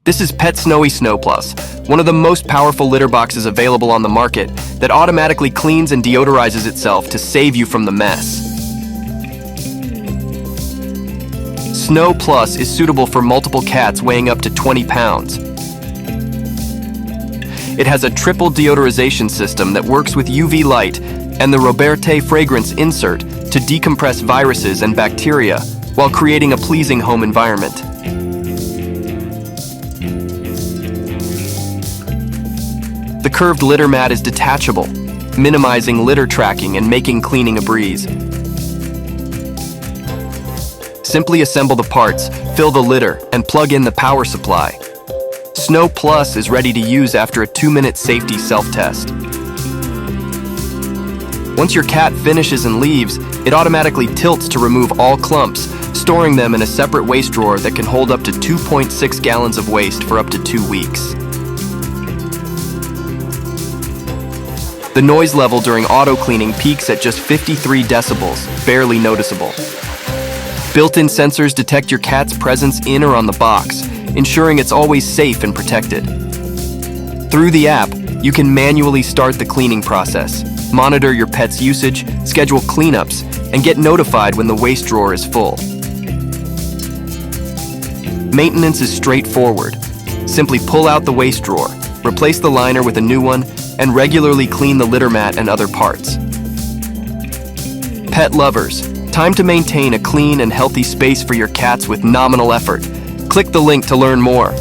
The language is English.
This is PetSnowy SNOW Plus, one of the most powerful litter boxes available on the market that automatically cleans and deodorizes itself to save you from the mess. SNOW Plus is suitable for multiple cats weighing up to 20 pounds. It has a triple deodorization system that works with UV light and the Roberté fragrance insert to decompress viruses and bacteria while creating a pleasing home environment. The curved litter mat is detachable, minimizing litter tracking and making cleaning a breeze. Simply assemble the parts, fill the litter, and plug in the power supply. SNOW Plus is ready to use after a 2-minute safety self-test. Once your cat finishes and leaves, it automatically tilts to remove all clumps, storing them in a separate waste drawer that can hold up to 2.6 gallons of waste for up to 2 weeks. The noise level during auto-cleaning peaks at just 53 decibels, barely noticeable. Built-in sensors detect your cat's presence in or on the box, ensuring it's always safe and protected. Through the app, you can manually start the cleaning process, monitor your pet's usage, schedule cleanups, and get notified when the waste drawer is full. Maintenance is straightforward. Simply pull out the waste drawer, replace the liner with a new one, and regularly clean the litter mat and other parts. Pet lovers, time to maintain a clean and healthy space for your cats with nominal effort. Click the link to learn more.